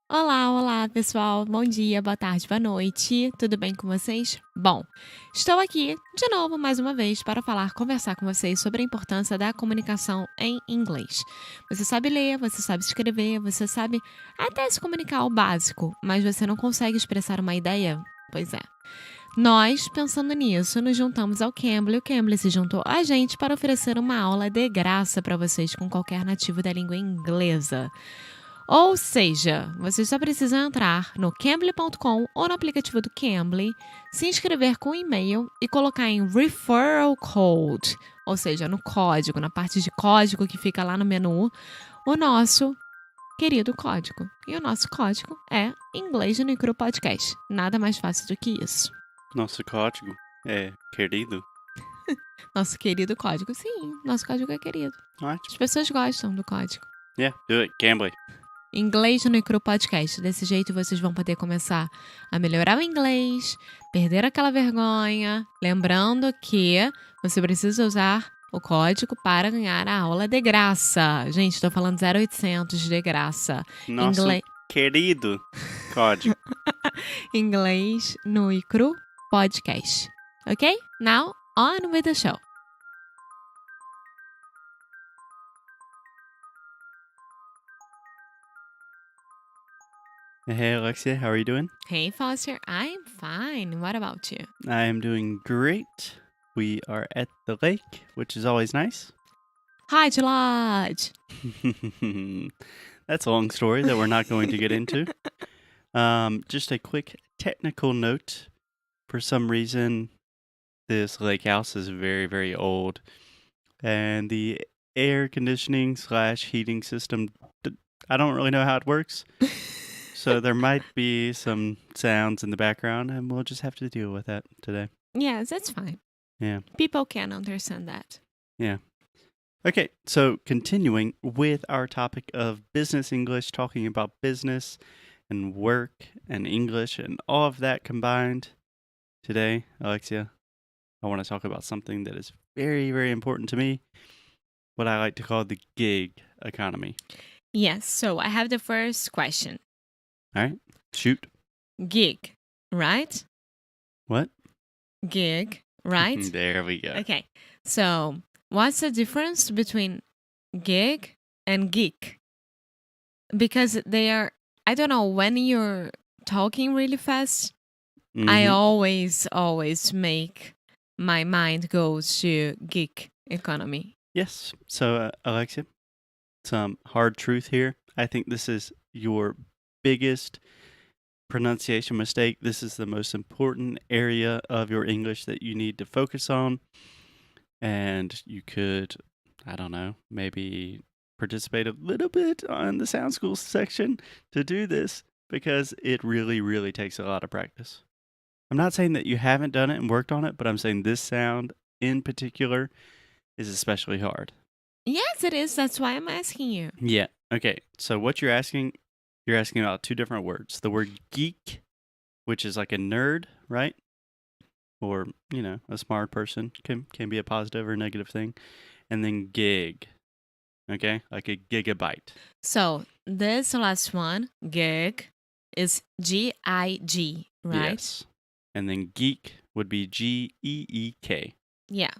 Olá, olá, pessoal. Bom dia, boa tarde, boa noite. Tudo bem com vocês? Bom, estou aqui de novo mais uma vez para conversar com vocês sobre a importância da comunicação em inglês. Você sabe ler, você sabe escrever, você sabe até se comunicar o básico, mas você não consegue expressar uma ideia? Pois é. Nós, pensando nisso, nos juntamos ao Cambly. O Cambly se juntou a gente para oferecer uma aula de graça para vocês com qualquer nativo da língua inglesa. Ou seja, você só precisa entrar no cambly.com ou no aplicativo do Cambly, se inscrever com e-mail e colocar em Referral Code, ou seja, no código, na parte de código que fica lá no menu, o nosso querido código. E o nosso código é Inglês no Cru Podcast. Nada mais fácil do que isso. Nosso código é querido? Nosso querido código. Sim, nosso código é querido. Ótimo. As pessoas gostam do código. Yeah, do it, Cambly. Inglês no Cru Podcast. Desse jeito vocês vão poder começar a melhorar o inglês, perder aquela vergonha. Lembrando que você precisa usar o código para ganhar a aula de graça. Gente, estou falando 0800 de graça. Nosso querido código. Inglês no Cru Podcast. Ok? Now, on with the show. Hey, Alexia, how are you doing? Hey, Foster. I'm fine. What about you? I am doing great. We are at the lake, which is always nice. Hi, Lodge. That's a long story that we're not going to get into. Just a quick technical note. For some reason, this lake house is very, very old. And the air conditioning / heating system, I don't really know how it works. So there might be some sounds in the background, and we'll just have to deal with that today. Yes, that's fine. Yeah. People can understand that. Yeah. Okay, so continuing with our topic of business English, talking about business and work and English and all of that combined. Today, Alexia, I want to talk about something that is very, very important to me, what I like to call the gig economy. Yes, so I have the first question. All right, shoot. Gig, right? What? Gig, right? There we go. Okay, so what's the difference between gig and geek? Because they are, I don't know, when you're talking really fast, I always make my mind go to gig economy. Yes. So, Alexia, some hard truth here. I think this is your biggest pronunciation mistake. This is the most important area of your English that you need to focus on. And you could, I don't know, maybe participate a little bit on the Sound School section to do this because it really, really takes a lot of practice. I'm not saying that you haven't done it and worked on it, but I'm saying this sound in particular is especially hard. Yes, it is. That's why I'm asking you. Yeah. Okay. So what you're asking about two different words. The word geek, which is like a nerd, right? Or, a smart person can be a positive or negative thing. And then gig. Okay? Like a gigabyte. So this last one, gig, is G-I-G, right? Yes. And then geek would be G-E-E-K. Yeah.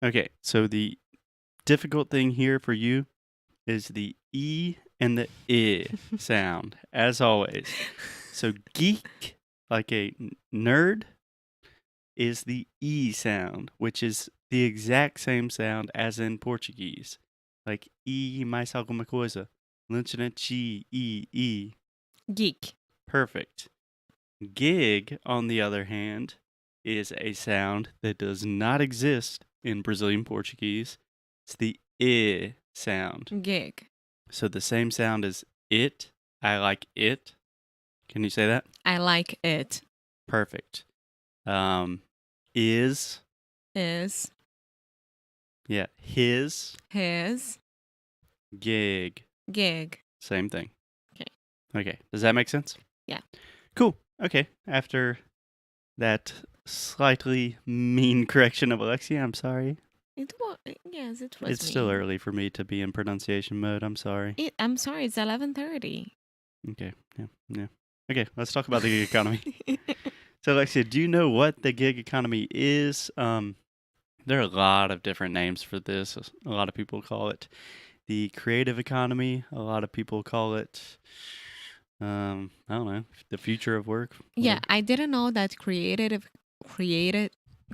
Okay. So the difficult thing here for you is the E and the I sound, as always. So geek, like a nerd, is the E sound, which is the exact same sound as in Portuguese. Like E mais alguma coisa. G-E-E. Geek. Perfect. Gig, on the other hand, is a sound that does not exist in Brazilian Portuguese. It's the I sound. Gig. So the same sound as it. I like it. Can you say that? I like it. Perfect. Is. Is. Yeah. His. His. Gig. Gig. Same thing. Okay. Okay. Does that make sense? Yeah. Cool. Okay. After that slightly mean correction of Alexia, I'm sorry. It was. Yes, it was. It's still early for me to be in pronunciation mode. I'm sorry. I'm sorry. It's 11:30. Okay. Yeah. Yeah. Okay. Let's talk about the gig economy. So, Alexia, do you know what the gig economy is? There are a lot of different names for this. A lot of people call it the creative economy. A lot of people call it, I don't know, the future of work. Yeah, Whatever. I didn't know that creative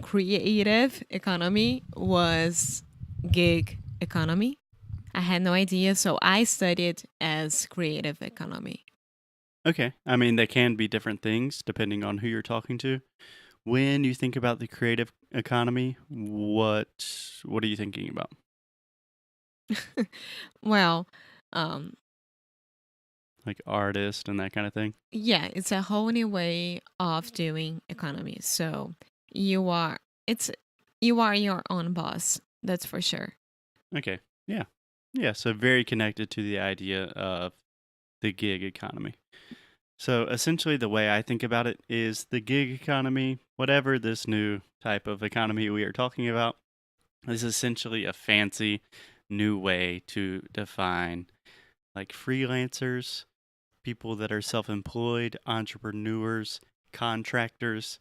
creative economy was gig economy. I had no idea, so I studied as creative economy. Okay. I mean, they can be different things depending on who you're talking to. When you think about the creative economy, what are you thinking about? Well, um, Like artist and that kind of thing? yeah, it's a whole new way of doing economy. So you are it's you are your own boss. That's for sure. Okay. Yeah. Yeah. So very connected to the idea of the gig economy. So essentially, the way I think about it is the gig economy, whatever this new type of economy we are talking about, is essentially a fancy new way to define like freelancers, people that are self employed, entrepreneurs, contractors,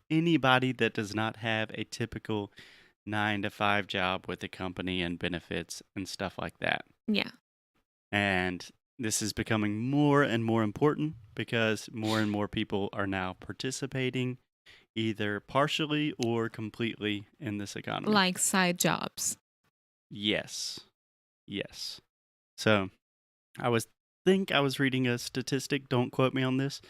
anybody that does not have a typical 9 to 5 job with a company and benefits and stuff like that. Yeah. And this is becoming more and more important because more and more people are now participating either partially or completely in this economy. Like side jobs. Yes. Yes. So I was reading a statistic, don't quote me on this,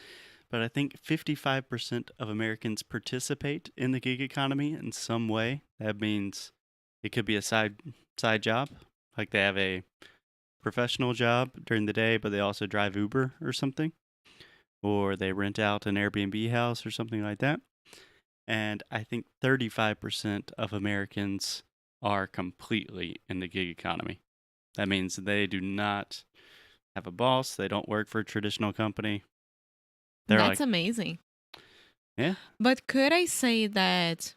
but I think 55% of Americans participate in the gig economy in some way. That means it could be a side job, like they have a professional job during the day, but they also drive Uber or something, or they rent out an Airbnb house or something like that. And I think 35% of Americans are completely in the gig economy. That means they do not have a boss, they don't work for a traditional company. They're That's like, amazing. yeah, But could I say that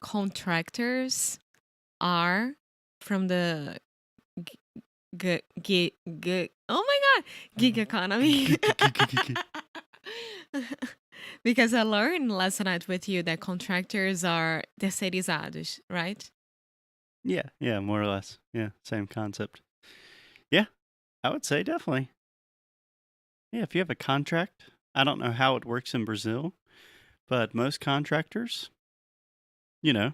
contractors are from the oh my god, gig economy? Because I learned last night with you that contractors are terceirizados, right? yeah, more or less. Yeah, same concept. Yeah, I would say definitely. Yeah, if you have a contract, I don't know how it works in Brazil, but most contractors, you know,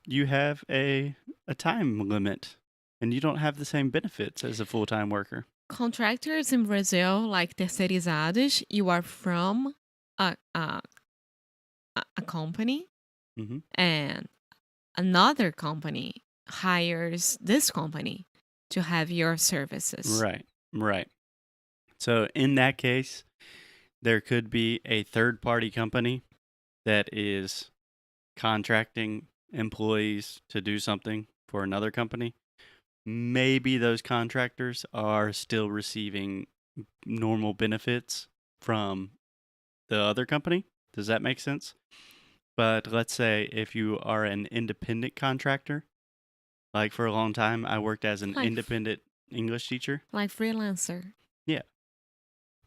you have a time limit and you don't have the same benefits as a full-time worker. Contractors in Brazil, like terceirizados, you are from a, a, a company Hmm. and another company hires this company to have your services. Right, right. So in that case, there could be a third-party company that is contracting employees to do something for another company. Maybe those contractors are still receiving normal benefits from the other company. Does that make sense? But let's say if you are an independent contractor, like for a long time, I worked as an Like independent English teacher. like freelancer. Yeah,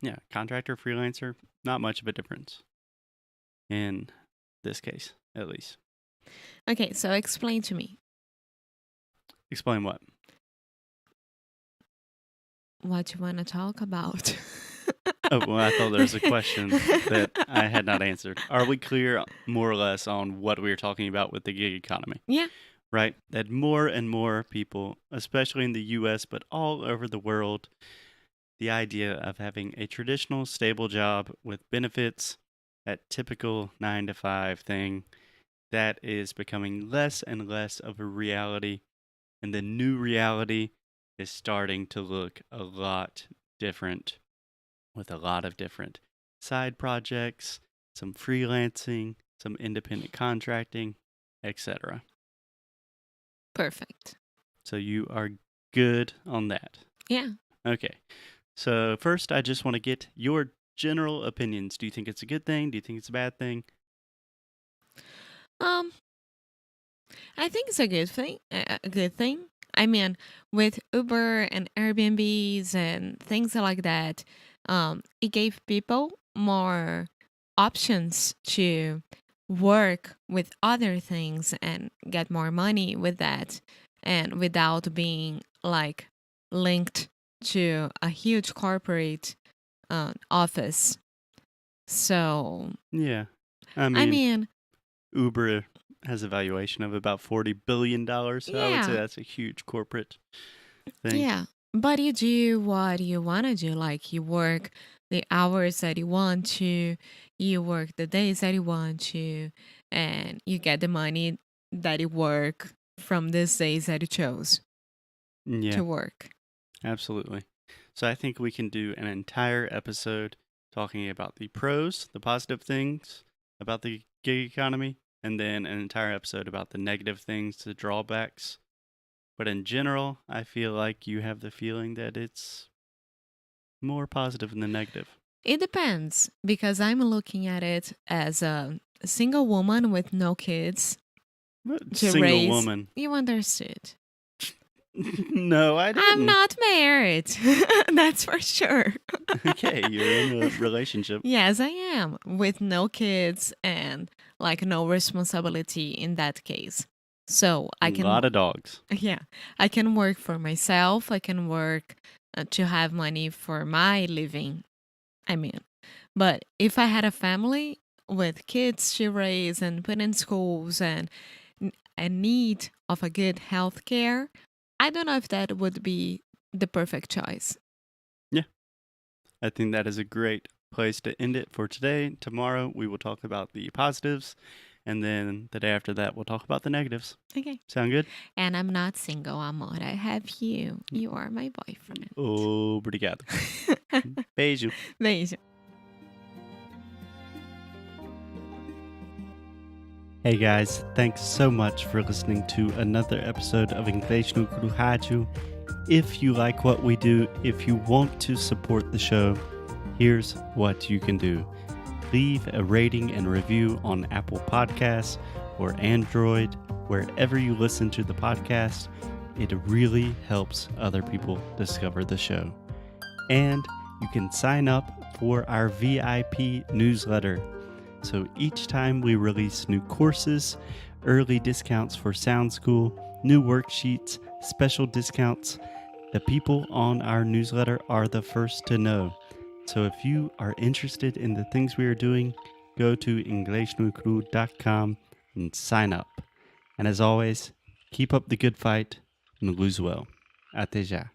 yeah, contractor, freelancer, not much of a difference in this case, at least. Okay, so explain to me Explain what? what you want to talk about. Oh, well, I thought there was a question that I had not answered. Are we clear more or less on what we were talking about with the gig economy? Yeah. Right? That more and more people, especially in the US, but all over the world, the idea of having a traditional, stable job with benefits, that typical 9 to 5 thing, that is becoming less and less of a reality. And the new reality is starting to look a lot different with a lot of different side projects, some freelancing, some independent contracting, etc. Perfect. So you are good on that. Yeah. Okay. So first, I just want to get your general opinions. Do you think it's a good thing? Do you think it's a bad thing? Um, I think it's a good thing. A good thing. I mean, with Uber and Airbnbs and things like that, it gave people more options to work with other things and get more money with that, and without being like linked to a huge corporate office. So, Yeah. I I mean, mean, Uber has a valuation of about $40 billion, so I would say yeah, that's a huge corporate thing. yeah. But you do what you want to do. Like you work the hours that you want to, you work the days that you want to, and you get the money that you work from these days that you chose Yeah, to work. absolutely. So I think we can do an entire episode talking about the pros, the positive things about the gig economy, and then an entire episode about the negative things, the drawbacks. But in general, I feel like you have the feeling that it's more positive than negative. It depends because I'm looking at it as a single woman with no kids But to single raise. woman. You understood. No, I I'm didn't. not married. That's for sure. Okay, you're in a relationship. Yes, I am, with no kids and like no responsibility in that case. So A I can, lot of dogs. yeah, I can work for myself. I can work to have money for my living. I mean, but if I had a family with kids to raise and put in schools and a need of a good health care, I don't know if that would be the perfect choice. Yeah, I think that is a great place to end it for today. Tomorrow we will talk about the positives, and then the day after that we'll talk about the negatives. Okay. Sound good? And I'm not single, amor. I have you. You are my boyfriend. Obrigado. Beijo. Beijo. Hey guys, thanks so much for listening to another episode of Inglês no Rádio. If you like what we do, if you want to support the show, here's what you can do. Leave a rating and review on Apple Podcasts or Android, wherever you listen to the podcast. It really helps other people discover the show. And you can sign up for our VIP newsletter. So each time we release new courses, early discounts for Sound School, new worksheets, special discounts, the people on our newsletter are the first to know. So if you are interested in the things we are doing, go to inglesnucru.com and sign up. And as always, keep up the good fight and lose well. Até já.